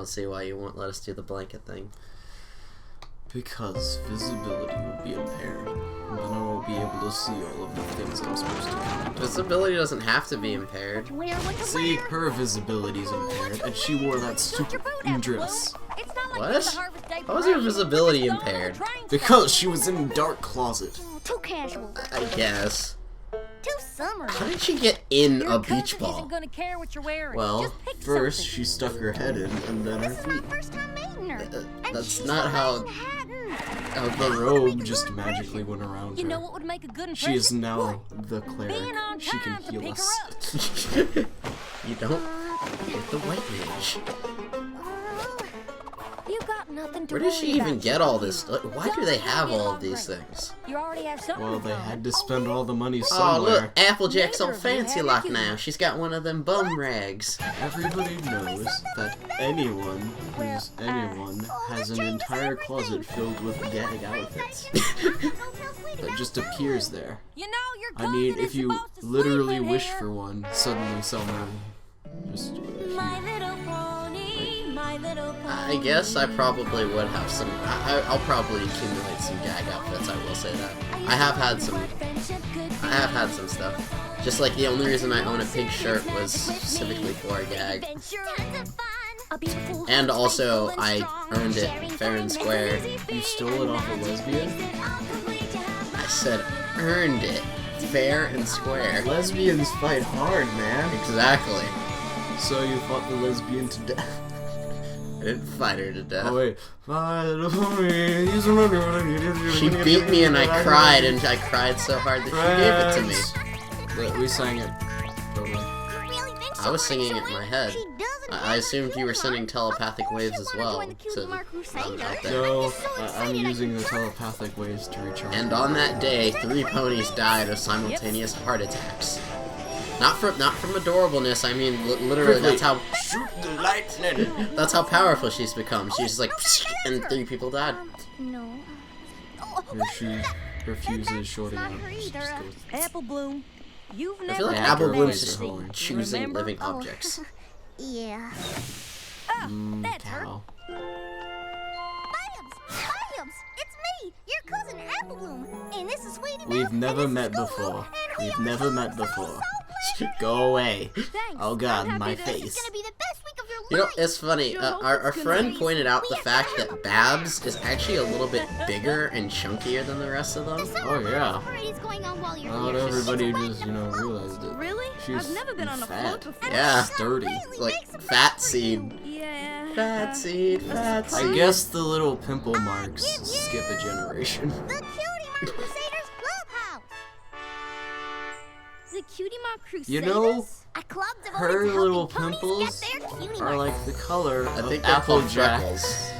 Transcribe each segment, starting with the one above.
don't see why you won't let us do the blanket thing. Because visibility will be impaired. And then I won't be able to see all of the things I'm supposed to do. Visibility doesn't have to be impaired. See, her visibility's impaired, and she wore that stupid dress. What? How was your visibility impaired? Because she was in a dark closet. Too casual. I guess. Too summery. How did she get in a beach ball? Well, first she stuck her head in, and then her This is my feet. first time meeting her. And That's she's not from how- Manhattan. The robe just magically went around You know her. what would make a good She is impression? now the cleric. Being on She can time to heal pick us. her up. You don't get the white mage. You got nothing to Where does she worry even about. get all this? Why do they have all of these things? You already have something. Well, they had to spend all the money Oh, somewhere. look, Applejack's all Neither of you fancy have like a now. She's got one of them bum rags. Everybody knows that anyone who's anyone has an entire closet filled with gag outfits that just appears there. You know, you're I mean, golden if as you supposed to literally sleep in wish here. for one, suddenly someone just... My little pony, my little pony. I guess I probably would have some. I'll probably accumulate some gag outfits. I will say that. I have had some. I have had some stuff. Just like the only reason I own a pink shirt was specifically for a gag. Tons of fun. A beautiful And heart, also, faithful I strong, earned it sharing fair and fun, square. easy You stole it off a lesbian? I said earned it. Fair and square. Lesbians fight hard, man. Exactly. So you fought the lesbian to death. I didn't fight her to death. Oh wait. She beat me and I cried, and I cried so hard that she gave it to me. We sang it. Totally. I was singing it in my head. I assumed you were sending telepathic waves as well. So I'm out there. No, I'm using the telepathic waves to reach out. And on that day, 3 ponies died of simultaneous heart attacks. Not from adorableness. I mean, literally, that's how shoot the lightning. that's how powerful she's become. She's just like, and 3 people died. No. She refuses shorting out. She just goes, Apple Bloom, you've I never feel like Yeah, Apple her Bloom's voice just is horny. choosing Remember? living objects. Yeah. That's her. cow. Bams! It's me, your cousin Applebloom, and this is Sweetie We've Belle, and never this is met Scootaloo, before. and we We've are never so, met so, before. so Go away. Thanks. Oh god, I'm my happy This is face. gonna be the best week of your You know, life. it's funny. Our friend pointed out the fact that Babs is actually a little bit bigger and chunkier than the rest of them. Oh yeah. Parade's going on while you're Not here. everybody It's a just, random float. realized it. Really? She's I've never been on a fat. float before. Yeah. Sturdy. Like, fat seed. Yeah. Fat seed, fat seed. I guess the little pimple marks skip a generation. The Cutie Mark Crusaders Clubhouse. The Cutie Mark Crusaders? You know, a club devoted her to helping little ponies pimples get their cutie are marks. like the color I of think they're called Applejack. freckles.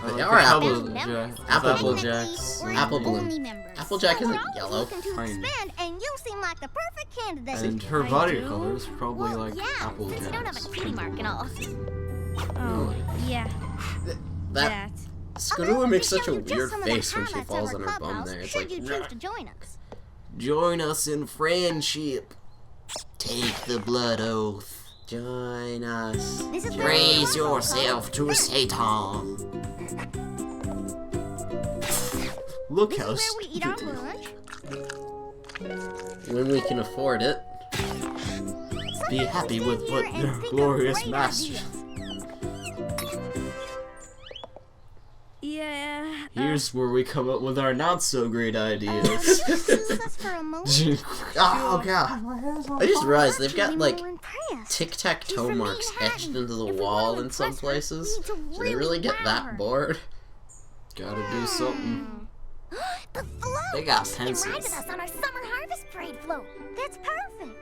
Or They like are the apples. Applejacks. We're Apple only Bloom. members. Applejack So isn't we're always yellow. looking to Fine. expand, and you seem like the perfect candidate. And her I body do? color is probably Well, like yeah, Applejack's. since you don't have a cutie mark and all. Oh, yeah. That Scootaloo makes such a weird face when she falls on her bum there. It's like, you choose to join us. Join us in friendship. Take the blood oath. join us. This is Raise yourself to Satan. Look This how is where we eat our stupid. lunch. When we can afford it. Be happy with Stand what here and your think of glorious great master. ideas. Yeah. Here's where we come up with our not so great ideas. Use us for a moment. Oh god. I just realized they've got like We're impressed. tic-tac-toe She's from marks Manhattan. etched into the If we wall wanna in some impress her, places. we need to Do they really get wow that her. bored? Gotta do something. The float! They got She can ride pencils. with us on our summer harvest parade float. That's perfect.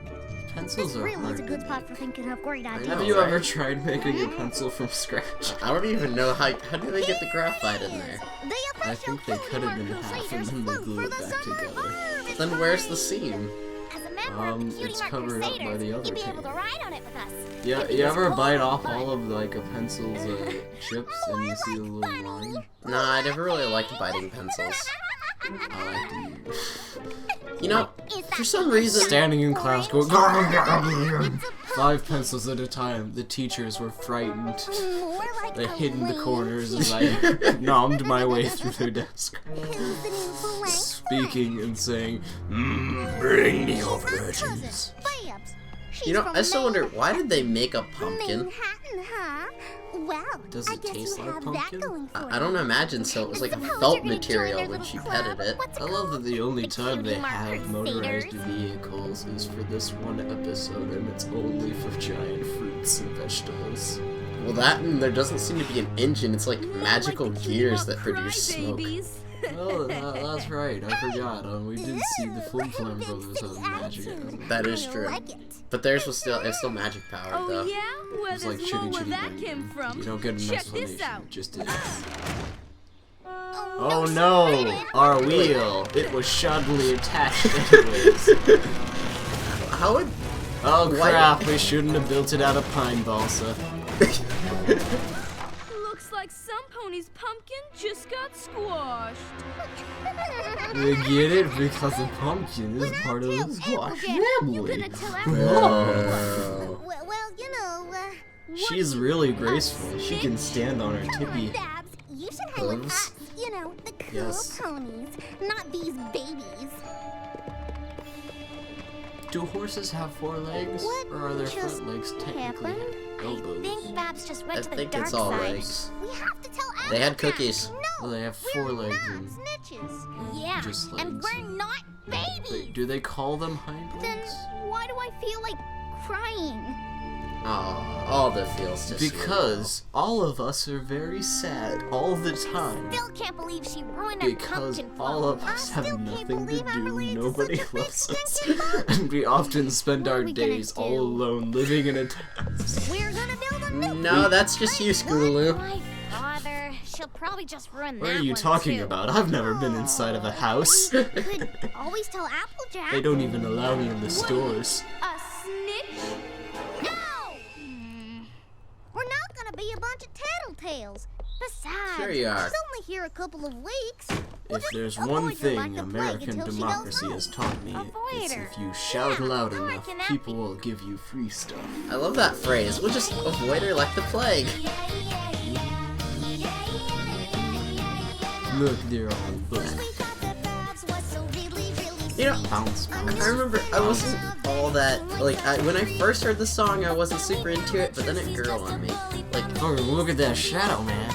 Pencils are Really hard is a to good make. spot for thinking of great ideas. Have know, you right? ever tried making a pencil from scratch? I don't even know how do they get the graphite in there? The I official think they cut it Cutie in Mark half and Crusaders then they float glue for it the back summer together. harvest Then where's the seam? As a member of the Cutie It's Mark covered up by Crusaders, the other you'll be able team. to ride on it with us. Yeah, Maybe you it's ever full bite of off fun. all of like a pencil's chips and you see a little line? Nah, I never really liked biting pencils. I like to use. You know, Is for that some reason, Standing in class going, It's a 5 pencils at a time. The teachers were frightened. They hid in the corners as I nommed my way through their desk, speaking and saying, bring the virgins. You know, I still wonder, why did they make a pumpkin? Manhattan, huh? Well, Does I it guess taste you like have pumpkin? that going for I don't imagine so. It was like a felt material when she petted it. I love that the only The time they Cutie Mark have motorized Crusaders. vehicles is for this one episode, and it's only for giant fruits and vegetables. Well, that and there doesn't seem to be an engine. It's like magical Like the Cutie gears Mark that produce smoke. Crybabies. Oh, that's right. I forgot. We did see the Flim Flam Brothers have magic. That is true. But theirs was still, it's still magic powered Oh though. yeah? Well, It's like there's chitty more where chitty that bang came bang. from. You don't get an Check this explanation. out. It just is. Oh Oh no! Our wheel! It was shoddily attached anyways. How would... Oh Why- crap, we shouldn't have built it out of pine balsa. Looks like some pony's pumpkin just got squashed. You get it? Because the pumpkin is part of the squash family. Oh. Well, you know, She's really graceful. She can stand on her come on, tippy. Babs. You should hang with hooves. us. You know, the cool Yes. ponies, not these babies. Do horses have 4 legs? What Or are their just front legs technically happened? elbows? I think Babs just went I to the think dark it's all side. legs. We have to tell They had Apple cookies. that. No, Well, they have 4 we're legs not and snitches. Yeah, just and legs. we're not babies. Wait, do they call them hind Then legs? why do I feel like crying? Oh, all the feels just... Because all of us are very sad all the time. Still can't believe she ruined our Because pumpkin all of float. us I have still can't nothing to believe I'm do, related to nobody such a big loves us, stinking bug. and we often spend What our are we gonna days do? all alone living in a We're gonna build a new No, that's just you, Scootaloo. My father, she'll probably just ruin What that are you one, talking too. about? I've never been inside of a house. Could always tell Applejack. They don't even allow me in the stores. A snitch? No! We're not gonna be a bunch of tattletales. Besides, Sure you are. she's only here a couple of weeks. We'll If just there's avoid one her like thing the plague American until she goes democracy home. has taught me, Avoid it's her. if you shout Yeah, loud I enough, reckon that people will give you free stuff. I love that phrase. We'll just avoid her like the plague. Look, they're all booked. You know, Bounce, I bounce. remember I wasn't all that, like, when I first heard the song, I wasn't super into it, but then it grew on me. Like, Oh, look at that shadow, man.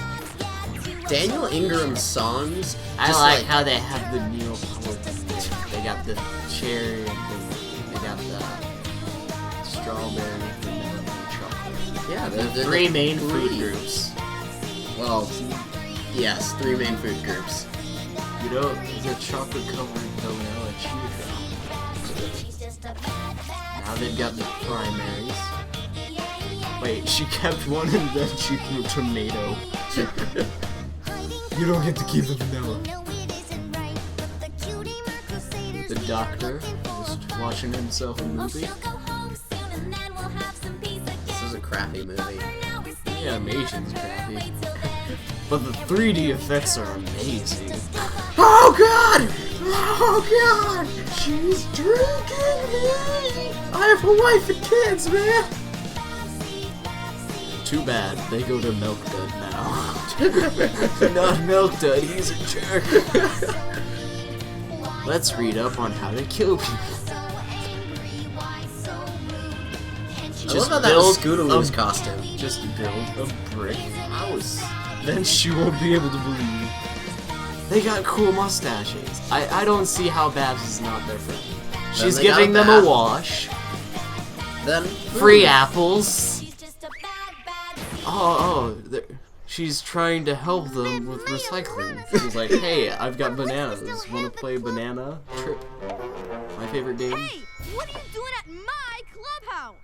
Daniel Ingram's songs, I just like how they have the Neapolitan. They got the cherry and they got the strawberry, vanilla, and chocolate. yeah, the 3 main food three- groups. Well, yes, 3 main food groups. You know, the chocolate covered vanilla teardrop. Now they've got the primaries. Wait, she kept one and then she threw tomato. You don't get to keep the vanilla. The doctor was watching himself a movie. This is a crappy movie. The animation's crappy. But the 3D effects are amazing. Oh god! Oh god! She's drinking me! I have a wife and kids, man! Too bad, they go to Milk Dud now. Not Milk Dud, he's a jerk. Let's read up on how to kill people. I love how that was Scootaloo's a- costume. Just build a brick house. Then she won't be able to believe. They got cool mustaches. I don't see how Babs is not their friend. She's they got giving them bath. a wash. Then, Free apples. She's trying to help them with recycling. She's like, hey, I've got bananas. Wanna play banana trip? My favorite game. Hey, what are you doing at my clubhouse?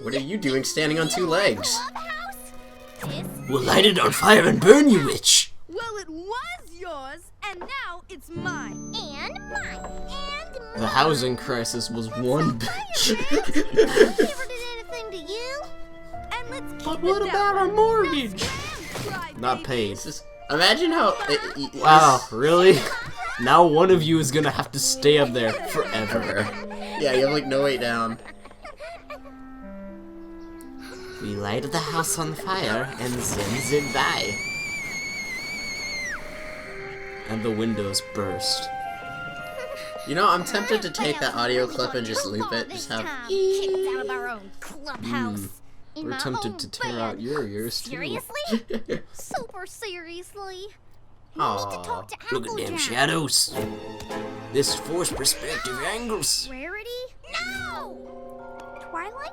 what are you doing standing on 2 legs? We'll light it on fire and burn you, witch! Well, it was yours, and now it's mine. And mine. And The housing crisis was one bitch. Never did anything to you. And let's keep But it what that about our way. mortgage? Cry, Not baby. paid. Just imagine how... Wow, really? Now one of you is gonna have to stay up there forever. Yeah, you have like no way down. We light the house on fire and then zip by. And the windows burst. You know, I'm tempted to take that audio clip and just loop it. Just have. kicked out of our own clubhouse. In We're my tempted own to tear out bed. your ears too. Seriously? Super seriously? We need to Aw. talk to Look at them Applejack. shadows. This forced perspective angles. Rarity? No! Twilight?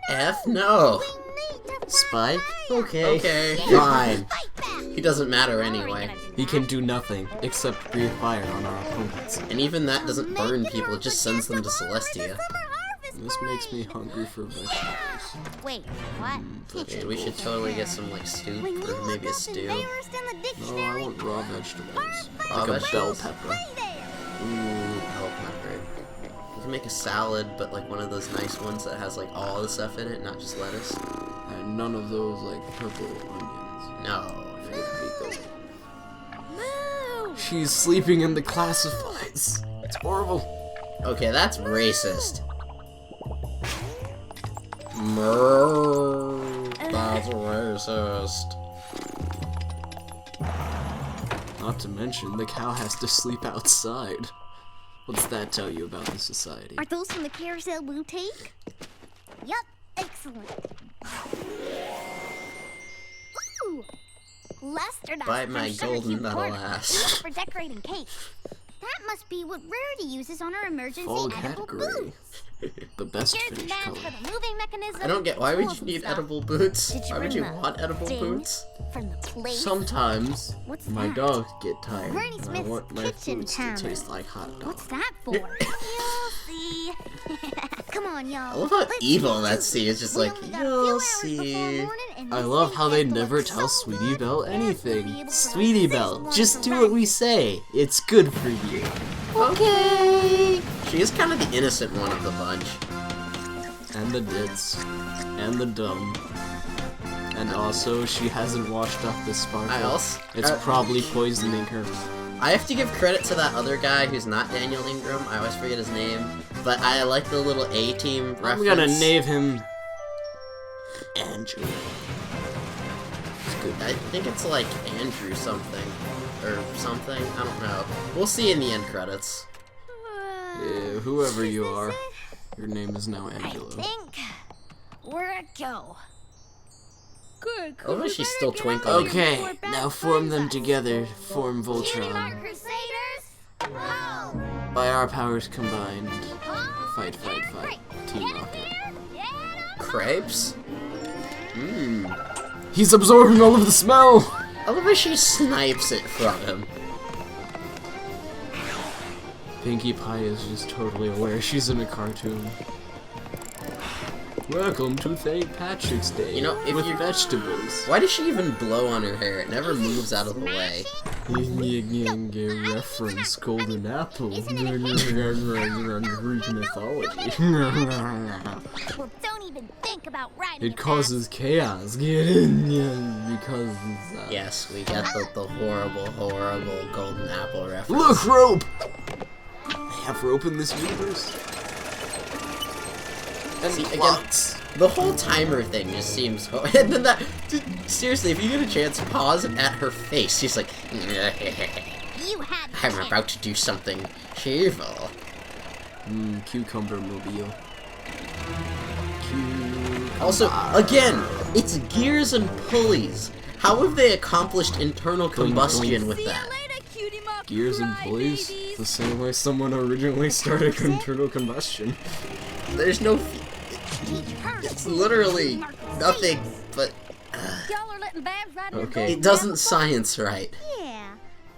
No. F no. We need to Spike? fight Okay. Okay, back. fine. Fight back. He doesn't matter anyway. He can do nothing except breathe fire on our opponents. And even that doesn't burn Make it people, it just sends them to unpredictable Celestia. as a summer harvest This makes me parade. hungry for vegetables. Wait, what? Dude, we should totally get some like soup When you or maybe a look up stew. the nearest in the No, I dictionary, want raw vegetables. Raw Like a bell vegetables? pepper. play there. Ooh, bell pepper. You can make a salad, but like one of those nice ones that has like all the stuff in it, not just lettuce. And none of those like purple onions. No. I hate those. Moo! She's sleeping in the classifieds. It's horrible. Okay, that's racist. That's racist. Not to mention, the cow has to sleep outside. What's that tell you about the society? Are those from the Carousel Boutique? Yup, excellent. Ooh! Lester does Bite my from Sugar golden Cube metal Corner. ass. Used for decorating cake. That must be what Rarity uses on her emergency Fall edible category. boots. The best Here's the finish band color. for the moving mechanism. I don't get why would tools you and need stuff. edible boots? Did you Why would bring you the want edible ding boots? From the place. Sometimes What's my that? dogs get tired. Granny and I Smith's want my kitchen foods hammer. to taste like hot dogs. What's that for? You'll see. Come on, y'all. I love how Let's evil get that to scene is. Just We like, only got a few you'll hours before see. morning, and I this love thing how has they to never look tell so Sweetie good, Belle and we'll be anything. able to Sweetie resist Belle, one just do for what we right. say. It's good for you. Okay. She is kind of the innocent one of the bunch. And the ditz. And the dumb. And also, she hasn't washed up the sparkle. It's probably poisoning her. I have to give credit to that other guy who's not Daniel Ingram. I always forget his name. But I like the little A-Team reference. I'm gonna name him Andrew. It's good. I think it's like Andrew something. Or something. I don't know. We'll see in the end credits. Yeah, whoever you are, your name is now I Angelo. think we're a go. Good. Oh, we she's better still get twinkling. out of here Okay, before Beth now form finds them us. together. Form Cutie Voltron. Mark Crusaders. Ho! By our powers combined. Ho! Fight, fight, fight. Team Get Rocket. here! Get up! Crepes? Mmm. He's absorbing all of the smell! I love how she snipes it from him. Pinkie Pie is just totally aware she's in a cartoon. Welcome to St. Patrick's Day You know, if with you- vegetables. Why does she even blow on her hair? It never moves out of the way. Reference Golden Apple. Greek mythology. Well, don't even think about riding It causes chaos. Get in because Yes, we get the horrible, horrible golden apple reference. Look, rope! They have rope in this universe. And See, again, clocks. the whole timer thing just seems. And then that. Seriously, if you get a chance, pause at her face. She's like, You had the I'm chance. about to do something evil. Cucumber mobile. Also, again, it's gears and pulleys. How have they accomplished internal combustion with See ya that? later, cutie mark Gears and pulleys? crybabies. The same way someone originally started internal combustion. There's no. Teach her to It's be literally Mark nothing, but Y'all are letting Babs ride in your Okay. golden it doesn't apple? science right. Yeah,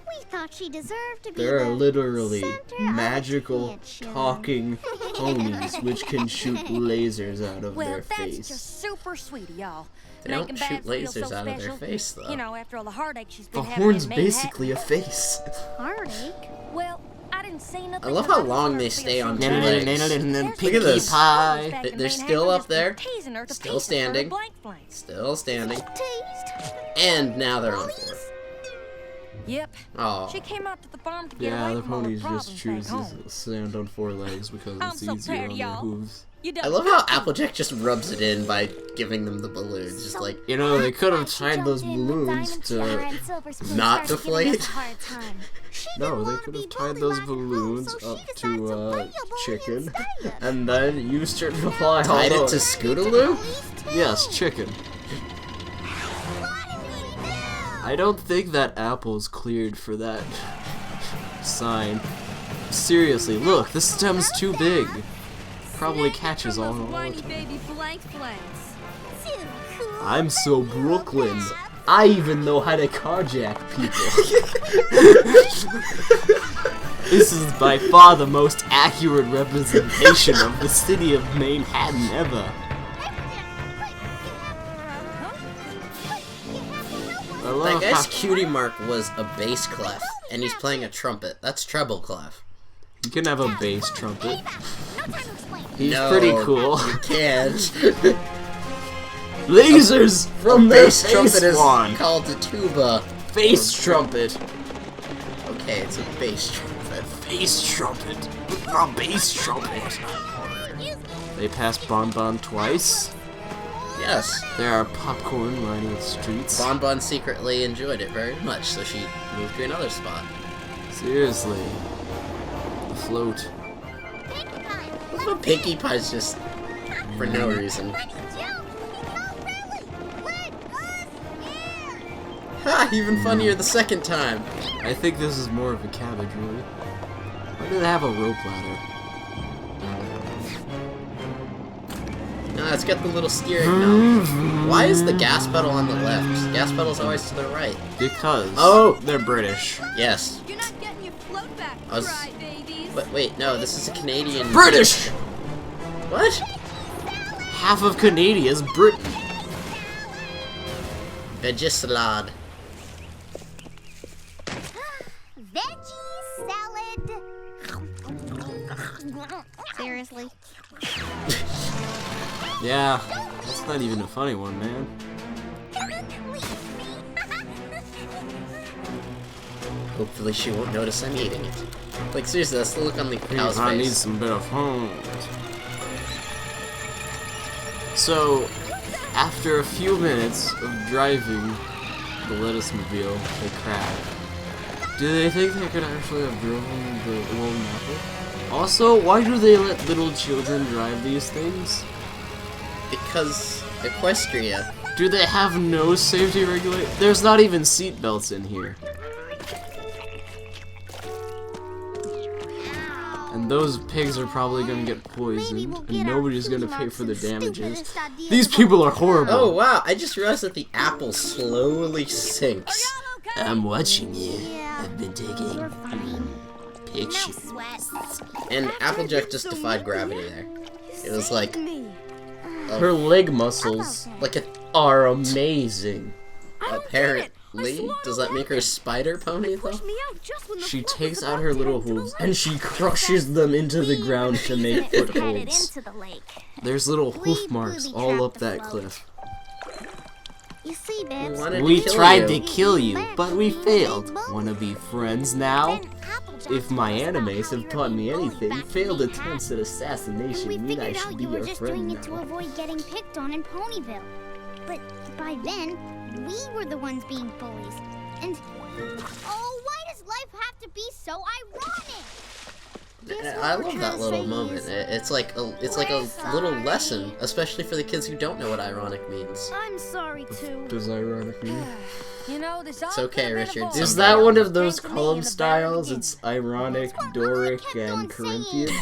we thought she deserved to be There are the literally center of magical attention. talking ponies which can shoot lasers out of Well, their that's face. just super sweet of y'all. They don't Making shoot Babs feel lasers so out of their special. face, though. You know, after all the heartache she's The been having horn's in Manhattan. basically a face. Heartache. Well, I didn't say nothing. I love how about long her they feel stay on so two bad. legs. There's Pinkie this. Pie. back in They're Manhattan still up just there, teasing her to still pieces for her standing. blank blank. Still standing. Teased. And now they're on four. Yep. Oh. She came out to the farm to get Yeah, away the from all her ponies problems just choose back to home. stand on four legs because I'm it's so easier proud on of their y'all. hooves. You I done love how Applejack just rubs it in by giving them the balloons. Just like, You know, they could have tied those balloons to... not deflate. No, they could have tied those balloons up to chicken, and then used it to fly all Tied it over. to Scootaloo? Yes, chicken. I don't think that Apple's cleared for that sign. Seriously, look, the stem's too big. Probably catches all the whiny time. baby blank blanks. I'm so Brooklyn. I even know how to carjack people. This is by far the most accurate representation of the city of Manhattan ever. I That love guy's how cutie mark was a bass clef, and he's playing a trumpet. That's treble clef. you can have a bass trumpet. No time to explain. He's No, pretty cool. You can't. Lasers from the Bass face trumpet is wand. called a tuba. Face trumpet. Okay, it's a bass trumpet. Bass trumpet. A bass trumpet. They passed Bon Bon twice. Yes. There are popcorn lining the streets. Bon Bon secretly enjoyed it very much, so she moved to another spot. Seriously. The float. But Pinkie Pie's just for no reason. Ha! Even funnier the second time. I think this is more of a cabbage, really. Why do they have a rope ladder? No, it's got the little steering knob. Why is the gas pedal on the left? Gas pedal's always to the right. Because Oh! they're British. Yes. You're not getting your float back, I was- cry babies. But wait, no, this is a Canadian. British! What? Half of Canada is Britain. Veggie salad. Veggie salad. Seriously? Yeah, that's not even a funny one, man. Hopefully she won't notice I'm eating it. Like seriously, that's the look on the cow's I need face. some bit of fun. So, after a few minutes of driving the lettuce mobile, they crash. Do they think they could actually have driven the golden apple? Also, why do they let little children drive these things? Because Equestria. Do they have no safety regulate? There's not even seat belts in here. And those pigs are probably gonna get poisoned, and nobody's gonna pay for the damages. These people are horrible. Oh wow, I just realized that the apple slowly sinks. I'm watching you. I've been taking No pictures. sweat. And Applejack just defied gravity there. It was like Her leg muscles a are amazing. apparently. Does that make her a spider pony though? Push me out just when the She float takes was out about her to little enter the hooves lake. and she crushes them into the ground to make Headed footholds. into the lake. There's little hoof We marks booby all up trapped the that float. cliff. You see, Bibbs? wanted We to kill tried you. to kill you, but we failed. Wanna be friends now? Then Applejack If my told us about animes how have you taught were me being bullied anything, back in failed Manhattan. attempts at assassination We mean I figured should out be you were your just friend doing it to now. avoid getting picked on in Ponyville. But by then, we were the ones being bullies. And oh, why does life have to be so ironic? Guess what I we're love trying that to little say moment. is, It's like a little lesson, especially for the kids who don't know what ironic means. I'm sorry too. Does ironic mean? You know, this It's okay, Richard. Is Some that guy- one of those column styles? It's ironic, Doric, and Corinthian?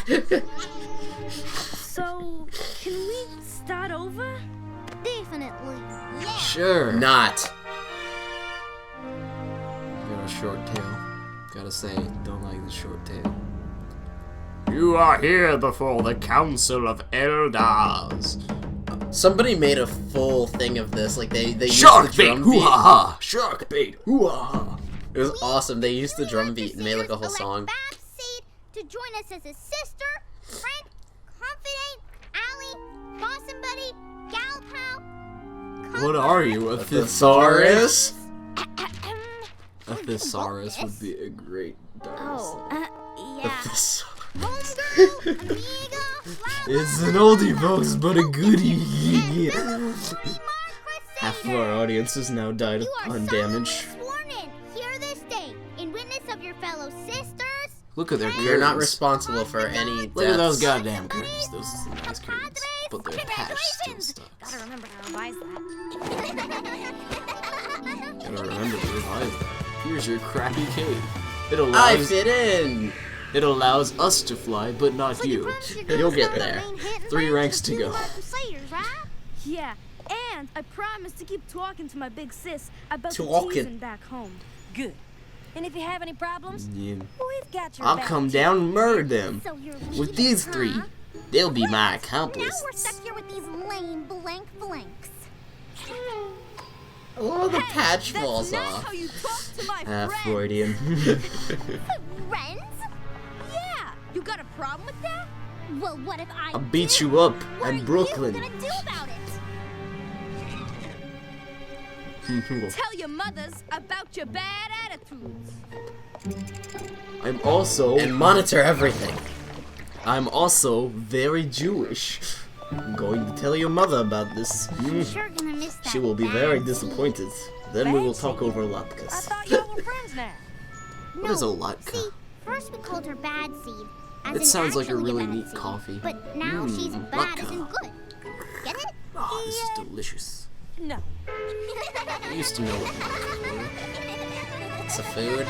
So, can we start over? Definitely. Yeah. Sure. Not. Got a short tail. Gotta say, don't like the short tail. You are here before the Council of Eldars. Somebody made a full thing of this. Like they used Shark the bait, drum hoo beat. ha ha! Shark bait, hoo ha ha! It was awesome. They used the drum beat and made like a whole Select song. Babseed to join us as a sister, friend, confidant, ally, bosom buddy, gal pal. What are you, a Thesaurus? thesaurus? A thesaurus would be a great dinosaur. Oh, The yeah. thesaurus. Homegirl, amiga, It's an oldie, folks, but a goodie. Half of our audience has now died You are on solemnly damage. sworn in here this day, in witness of your fellow sisters. Look at their You're not curtains. responsible for any deaths. Look at those goddamn curtains. Those are some nice curtains. But their patch still Congratulations! sucks. Gotta remember to revise that. Gotta remember to revise that. Here's your crappy cave. It I allows fit in! us to fly, but not you. You'll get there. 3 ranks to go. Crusaders, right? Yeah, and I promised to keep talking to my big sis about the Talking. teasing back home. Good. And if you have any problems, Yeah. we've got your I'll back. come down and murder them. So you're With leaving, these huh? 3. They'll be my Now we're accomplices. stuck here with these lame blanks. Oh, the patch That's falls not off. how you talk to my Ah, friends. Freudian. Friends? Yeah, you got a problem with that? Well, what if I I'll beat did? you up What in are Brooklyn. you gonna do about it? Tell your mothers about your bad attitudes. I'm also And monitor everything. very Jewish. I'm going to tell your mother about this. Sure gonna miss that. She will be very bad disappointed. Then we will Bad talk seed? over I latkes. thought y'all were friends now. What is a No, latka? See, first we called her Bad Seed. As It in sounds like a actually really bad neat seed. coffee. But now she's bad as in latka. good. Get it? Oh, this is delicious. No. I used to know what latkes were. It's a food.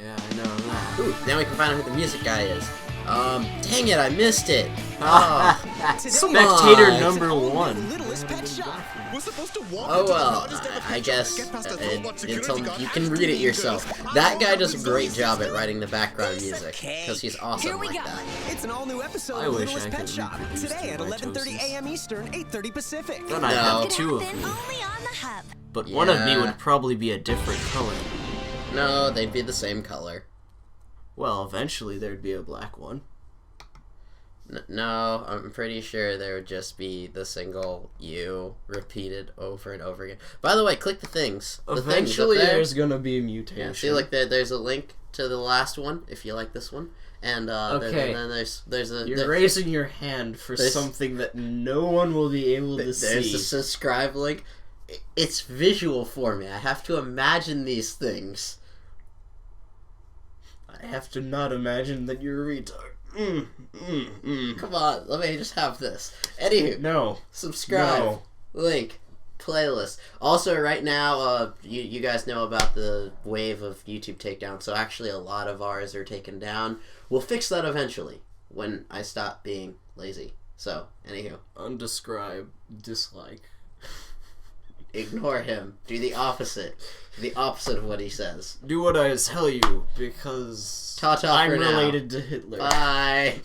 Yeah, I know that. Ooh, now we can find out who the music guy is. Dang it, I missed it. Oh, Spectator on. number 1. Littlest pet shop. We're supposed to walk Oh into the well, hardest ever I guess get past a robot security until guard you and can read it accidentally yourself. goes, That guy does a "I'm great always job at so writing the background It's music okay. because he's awesome Here we like go. that. It's an all-new episode I of wish Littlest I Pet could Shop. reproduce Today at the 11:30 mitosis. a.m. Eastern, 8:30 Pacific. Then I'd No. have 2 of Then me. only on the hub. But one of me Yeah. would probably be a different color. No, they'd be the same color. Well, eventually there'd be a black one. No, I'm pretty sure there would just be the single U repeated over and over again. By the way, click the things. The Eventually things up there. there's gonna be a mutation. Yeah, see, like there's a link to the last one if you like this one, and Okay. then there's a You're raising your hand for There's- something that no one will be able to there's see. a subscribe link. It's visual for me. I have to imagine these things. I have to not imagine that you're a retard. Come on, let me just have this. Anywho, No. subscribe, No. link, playlist. Also, right now, you guys know about the wave of YouTube takedown. So actually, a lot of ours are taken down. We'll fix that eventually when I stop being lazy. So, anywho, Undescribe. Dislike. ignore him. Do the opposite. The opposite of what he says. Do what I tell you, because Ta-ta I'm for now. related to Hitler. Bye.